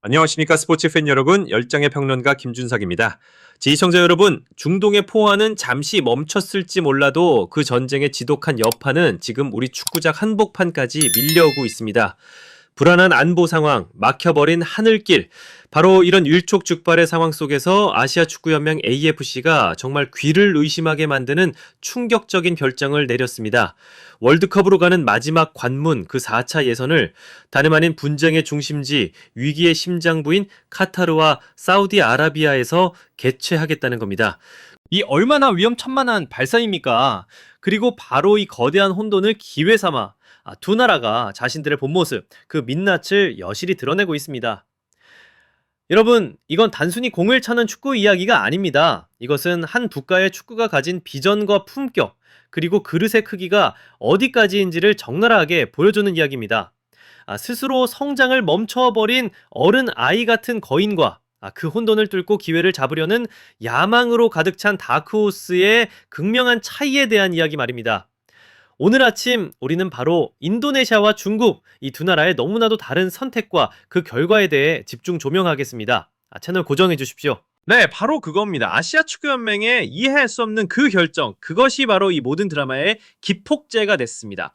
안녕하십니까 스포츠 팬 여러분, 열정의 평론가 김준석입니다. 시청자 여러분, 중동의 포화는 잠시 멈췄을지 몰라도 그 전쟁의 지독한 여파는 지금 우리 축구장 한복판까지 밀려오고 있습니다. 불안한 안보 상황, 막혀버린 하늘길, 바로 이런 일촉즉발의 상황 속에서 아시아 축구연맹 AFC가 정말 귀를 의심하게 만드는 충격적인 결정을 내렸습니다. 월드컵으로 가는 마지막 관문 그 4차 예선을 다름 아닌 분쟁의 중심지, 위기의 심장부인 카타르와 사우디아라비아에서 개최하겠다는 겁니다. 이 얼마나 위험천만한 발상입니까? 그리고 바로 이 거대한 혼돈을 기회 삼아 두 나라가 자신들의 본 모습, 그 민낯을 여실히 드러내고 있습니다. 여러분, 이건 단순히 공을 차는 축구 이야기가 아닙니다. 이것은 한 국가의 축구가 가진 비전과 품격, 그리고 그릇의 크기가 어디까지인지를 적나라하게 보여주는 이야기입니다. 스스로 성장을 멈춰버린 어른 아이 같은 거인과 그 혼돈을 뚫고 기회를 잡으려는 야망으로 가득 찬 다크호스의 극명한 차이에 대한 이야기 말입니다. 오늘 아침 우리는 바로 인도네시아와 중국 이 두 나라의 너무나도 다른 선택과 그 결과에 대해 집중 조명하겠습니다. 채널 고정해 주십시오. 네, 바로 그겁니다. 아시아 축구연맹의 이해할 수 없는 그 결정, 그것이 바로 이 모든 드라마의 기폭제가 됐습니다.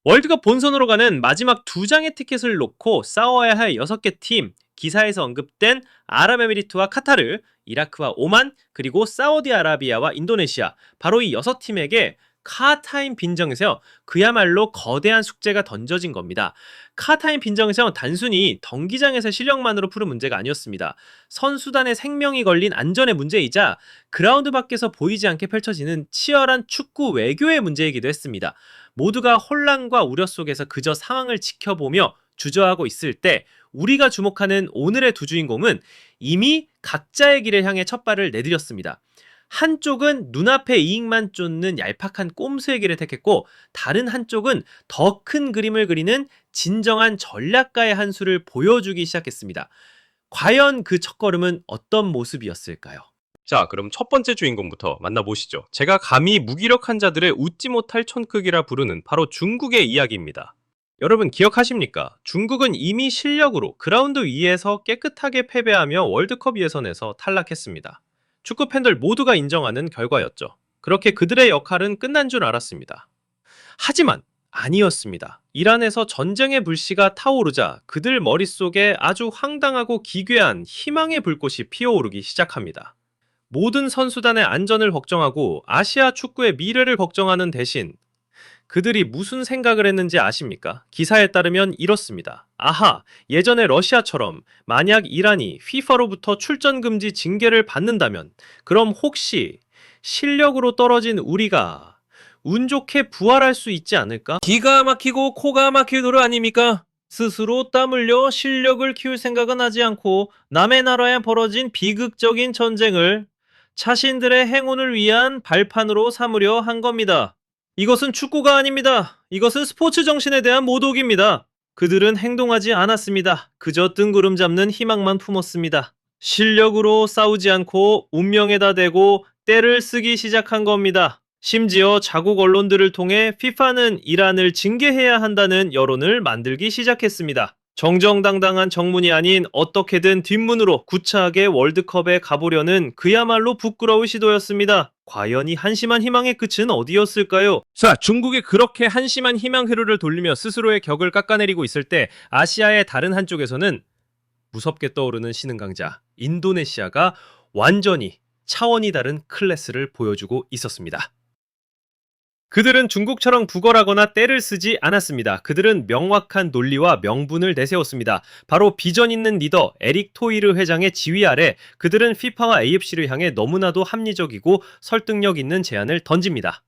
월드컵 본선으로 가는 마지막 두 장의 티켓을 놓고 싸워야 할 6개 팀, 기사에서 언급된 아랍에미리트와 카타르, 이라크와 오만, 그리고 사우디아라비아와 인도네시아, 바로 이 6팀에게 카타임 빈정에서 그야말로 거대한 숙제가 던져진 겁니다. 카타임 빈정에서 단순히 경기장에서 실력만으로 푸는 문제가 아니었습니다. 선수단의 생명이 걸린 안전의 문제이자 그라운드 밖에서 보이지 않게 펼쳐지는 치열한 축구 외교의 문제이기도 했습니다. 모두가 혼란과 우려 속에서 그저 상황을 지켜보며 주저하고 있을 때 우리가 주목하는 오늘의 두 주인공은 이미 각자의 길을 향해 첫 발을 내디뎠습니다. 한쪽은 눈앞의 이익만 쫓는 얄팍한 꼼수의 길을 택했고, 다른 한쪽은 더 큰 그림을 그리는 진정한 전략가의 한 수를 보여주기 시작했습니다. 과연 그 첫걸음은 어떤 모습이었을까요? 자, 그럼 첫 번째 주인공부터 만나보시죠. 제가 감히 무기력한 자들의 웃지 못할 촌크기라 부르는 바로 중국의 이야기입니다. 여러분 기억하십니까? 중국은 이미 실력으로 그라운드 위에서 깨끗하게 패배하며 월드컵 예선에서 탈락했습니다. 축구 팬들 모두가 인정하는 결과였죠. 그렇게 그들의 역할은 끝난 줄 알았습니다. 하지만 아니었습니다. 이란에서 전쟁의 불씨가 타오르자 그들 머릿속에 아주 황당하고 기괴한 희망의 불꽃이 피어오르기 시작합니다. 모든 선수단의 안전을 걱정하고 아시아 축구의 미래를 걱정하는 대신 그들이 무슨 생각을 했는지 아십니까? 기사에 따르면 이렇습니다. 아하, 예전에 러시아처럼 만약 이란이 FIFA로부터 출전 금지 징계를 받는다면 그럼 혹시 실력으로 떨어진 우리가 운 좋게 부활할 수 있지 않을까? 기가 막히고 코가 막힐 노래 아닙니까? 스스로 땀 흘려 실력을 키울 생각은 하지 않고 남의 나라에 벌어진 비극적인 전쟁을 자신들의 행운을 위한 발판으로 삼으려 한 겁니다. 이것은 축구가 아닙니다. 이것은 스포츠 정신에 대한 모독입니다. 그들은 행동하지 않았습니다. 그저 뜬구름 잡는 희망만 품었습니다. 실력으로 싸우지 않고 운명에다 대고 때를 쓰기 시작한 겁니다. 심지어 자국 언론들을 통해 FIFA는 이란을 징계해야 한다는 여론을 만들기 시작했습니다. 정정당당한 정문이 아닌 어떻게든 뒷문으로 구차하게 월드컵에 가보려는 그야말로 부끄러운 시도였습니다. 과연 이 한심한 희망의 끝은 어디였을까요? 자, 중국이 그렇게 한심한 희망 회로를 돌리며 스스로의 격을 깎아내리고 있을 때 아시아의 다른 한쪽에서는 무섭게 떠오르는 신흥 강자 인도네시아가 완전히 차원이 다른 클래스를 보여주고 있었습니다. 그들은 중국처럼 구걸하거나 떼를 쓰지 않았습니다. 그들은 명확한 논리와 명분을 내세웠습니다. 바로 비전 있는 리더 에릭 토이르 회장의 지휘 아래 그들은 FIFA와 AFC를 향해 너무나도 합리적이고 설득력 있는 제안을 던집니다.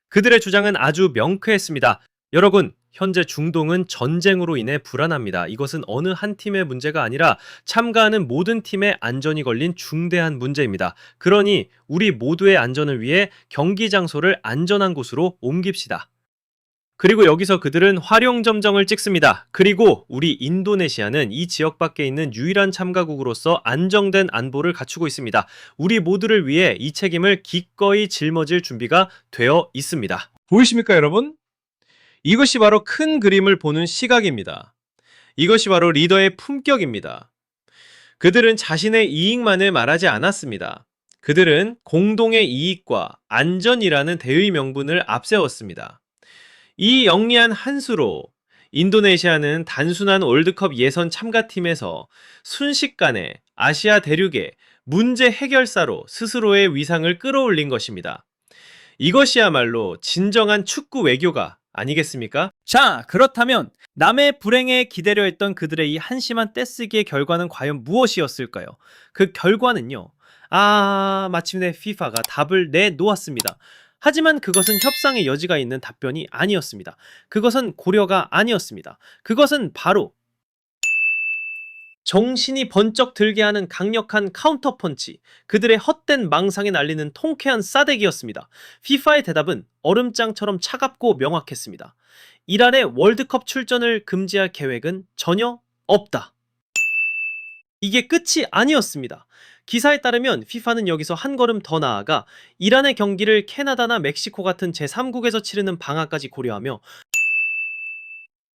그들의 주장은 아주 명쾌했습니다. 여러분, 현재 중동은 전쟁으로 인해 불안합니다. 이것은 어느 한 팀의 문제가 아니라 참가하는 모든 팀의 안전이 걸린 중대한 문제입니다. 그러니 우리 모두의 안전을 위해 경기 장소를 안전한 곳으로 옮깁시다. 그리고 여기서 그들은 활용점정을 찍습니다. 그리고 우리 인도네시아는 이 지역 밖에 있는 유일한 참가국으로서 안정된 안보를 갖추고 있습니다. 우리 모두를 위해 이 책임을 기꺼이 짊어질 준비가 되어 있습니다. 보이십니까, 여러분? 이것이 바로 큰 그림을 보는 시각입니다. 이것이 바로 리더의 품격입니다. 그들은 자신의 이익만을 말하지 않았습니다. 그들은 공동의 이익과 안전이라는 대의 명분을 앞세웠습니다. 이 영리한 한 수로 인도네시아는 단순한 월드컵 예선 참가팀에서 순식간에 아시아 대륙의 문제 해결사로 스스로의 위상을 끌어올린 것입니다. 이것이야말로 진정한 축구 외교가 아니겠습니까? 자, 그렇다면 남의 불행에 기대려 했던 그들의 이 한심한 떼쓰기의 결과는 과연 무엇이었을까요? 그 결과는요. 마침내 FIFA가 답을 내놓았습니다. 하지만 그것은 협상의 여지가 있는 답변이 아니었습니다. 그것은 고려가 아니었습니다. 그것은 바로 정신이 번쩍 들게 하는 강력한 카운터 펀치, 그들의 헛된 망상에 날리는 통쾌한 싸대기였습니다. FIFA의 대답은 얼음장처럼 차갑고 명확했습니다. 이란의 월드컵 출전을 금지할 계획은 전혀 없다. 이게 끝이 아니었습니다. 기사에 따르면 FIFA는 여기서 한 걸음 더 나아가 이란의 경기를 캐나다나 멕시코 같은 제3국에서 치르는 방안까지 고려하며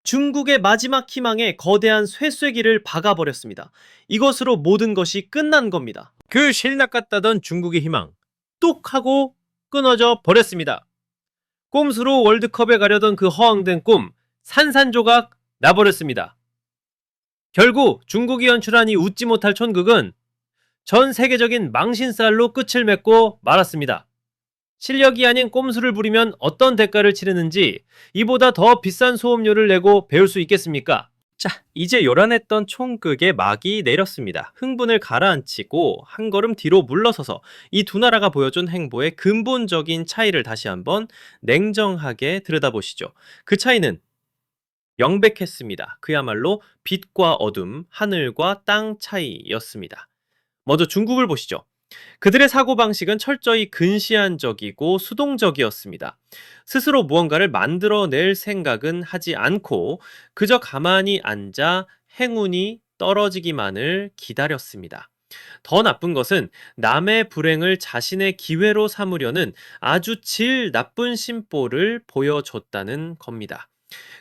중국의 마지막 희망에 거대한 쇠쇠기를 박아버렸습니다. 이것으로 모든 것이 끝난 겁니다. 그 실낱 같다던 중국의 희망, 뚝 하고 끊어져 버렸습니다. 꼼수로 월드컵에 가려던 그 허황된 꿈, 산산조각 나버렸습니다. 결국 중국이 연출한 이 웃지 못할 촌극은 전 세계적인 망신살로 끝을 맺고 말았습니다. 실력이 아닌 꼼수를 부리면 어떤 대가를 치르는지 이보다 더 비싼 소음료를 내고 배울 수 있겠습니까? 자, 이제 요란했던 총극의 막이 내렸습니다. 흥분을 가라앉히고 한 걸음 뒤로 물러서서 이 두 나라가 보여준 행보의 근본적인 차이를 다시 한번 냉정하게 들여다보시죠. 그 차이는 명백했습니다. 그야말로 빛과 어둠, 하늘과 땅 차이였습니다. 먼저 중국을 보시죠. 그들의 사고방식은 철저히 근시안적이고 수동적이었습니다. 스스로 무언가를 만들어낼 생각은 하지 않고 그저 가만히 앉아 행운이 떨어지기만을 기다렸습니다. 더 나쁜 것은 남의 불행을 자신의 기회로 삼으려는 아주 질 나쁜 심보를 보여줬다는 겁니다.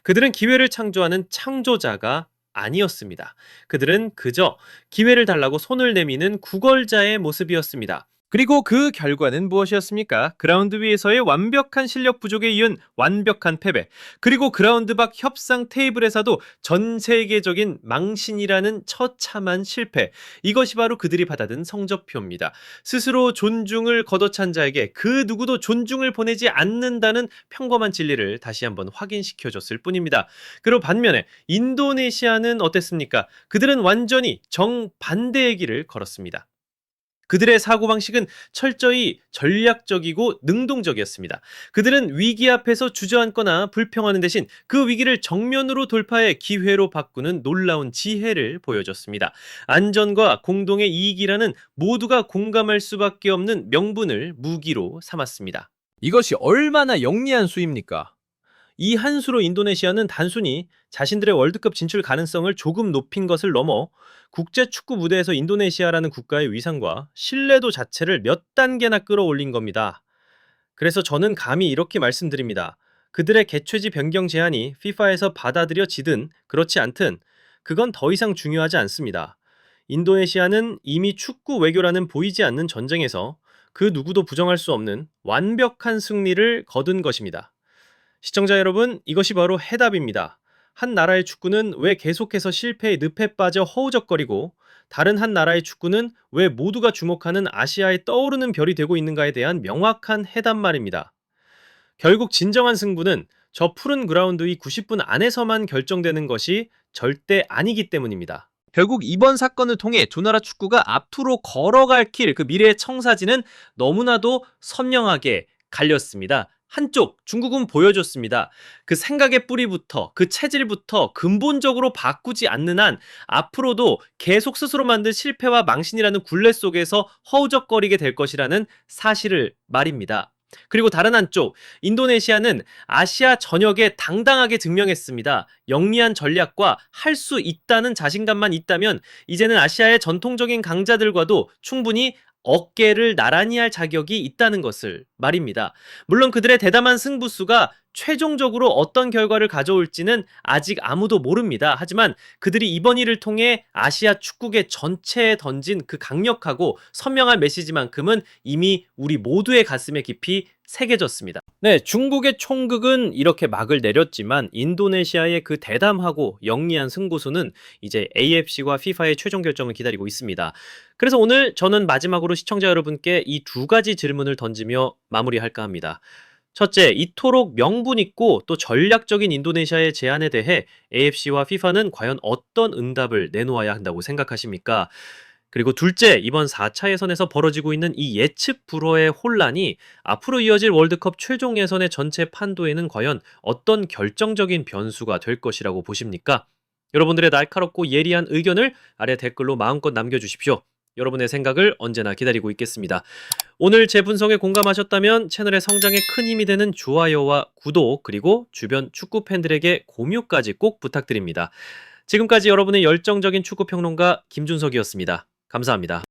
그들은 기회를 창조하는 창조자가 아니었습니다. 그들은 그저 기회를 달라고 손을 내미는 구걸자의 모습이었습니다. 그리고 그 결과는 무엇이었습니까? 그라운드 위에서의 완벽한 실력 부족에 이은 완벽한 패배. 그리고 그라운드 밖 협상 테이블에서도 전 세계적인 망신이라는 처참한 실패. 이것이 바로 그들이 받아든 성적표입니다. 스스로 존중을 걷어찬 자에게 그 누구도 존중을 보내지 않는다는 평범한 진리를 다시 한번 확인시켜줬을 뿐입니다. 그리고 반면에 인도네시아는 어땠습니까? 그들은 완전히 정반대의 길을 걸었습니다. 그들의 사고방식은 철저히 전략적이고 능동적이었습니다. 그들은 위기 앞에서 주저앉거나 불평하는 대신 그 위기를 정면으로 돌파해 기회로 바꾸는 놀라운 지혜를 보여줬습니다. 안전과 공동의 이익이라는 모두가 공감할 수밖에 없는 명분을 무기로 삼았습니다. 이것이 얼마나 영리한 수입니까? 이 한 수로 인도네시아는 단순히 자신들의 월드컵 진출 가능성을 조금 높인 것을 넘어 국제 축구 무대에서 인도네시아라는 국가의 위상과 신뢰도 자체를 몇 단계나 끌어올린 겁니다. 그래서 저는 감히 이렇게 말씀드립니다. 그들의 개최지 변경 제안이 FIFA에서 받아들여지든 그렇지 않든 그건 더 이상 중요하지 않습니다. 인도네시아는 이미 축구 외교라는 보이지 않는 전쟁에서 그 누구도 부정할 수 없는 완벽한 승리를 거둔 것입니다. 시청자 여러분, 이것이 바로 해답입니다. 한 나라의 축구는 왜 계속해서 실패의 늪에 빠져 허우적거리고 다른 한 나라의 축구는 왜 모두가 주목하는 아시아에 떠오르는 별이 되고 있는가에 대한 명확한 해답 말입니다. 결국 진정한 승부는 저 푸른 그라운드 위 90분 안에서만 결정되는 것이 절대 아니기 때문입니다. 결국 이번 사건을 통해 두 나라 축구가 앞으로 걸어갈 길, 그 미래의 청사진은 너무나도 선명하게 갈렸습니다. 한쪽 중국은 보여줬습니다. 그 생각의 뿌리부터 그 체질부터 근본적으로 바꾸지 않는 한 앞으로도 계속 스스로 만든 실패와 망신이라는 굴레 속에서 허우적거리게 될 것이라는 사실을 말입니다. 그리고 다른 한쪽 인도네시아는 아시아 전역에 당당하게 증명했습니다. 영리한 전략과 할 수 있다는 자신감만 있다면 이제는 아시아의 전통적인 강자들과도 충분히 어깨를 나란히 할 자격이 있다는 것을 말입니다. 물론 그들의 대담한 승부수가 최종적으로 어떤 결과를 가져올지는 아직 아무도 모릅니다. 하지만 그들이 이번 일을 통해 아시아 축구계 전체에 던진 그 강력하고 선명한 메시지만큼은 이미 우리 모두의 가슴에 깊이 새겨졌습니다. 네, 중국의 총극은 이렇게 막을 내렸지만 인도네시아의 그 대담하고 영리한 승부수는 이제 AFC와 FIFA의 최종 결정을 기다리고 있습니다. 그래서 오늘 저는 마지막으로 시청자 여러분께 이 두 가지 질문을 던지며 마무리할까 합니다. 첫째, 이토록 명분 있고 또 전략적인 인도네시아의 제안에 대해 AFC와 FIFA는 과연 어떤 응답을 내놓아야 한다고 생각하십니까? 그리고 둘째, 이번 4차 예선에서 벌어지고 있는 이 예측 불허의 혼란이 앞으로 이어질 월드컵 최종 예선의 전체 판도에는 과연 어떤 결정적인 변수가 될 것이라고 보십니까? 여러분들의 날카롭고 예리한 의견을 아래 댓글로 마음껏 남겨주십시오. 여러분의 생각을 언제나 기다리고 있겠습니다. 오늘 제 분석에 공감하셨다면 채널의 성장에 큰 힘이 되는 좋아요와 구독, 그리고 주변 축구 팬들에게 공유까지 꼭 부탁드립니다. 지금까지 여러분의 열정적인 축구 평론가 김준석이었습니다. 감사합니다.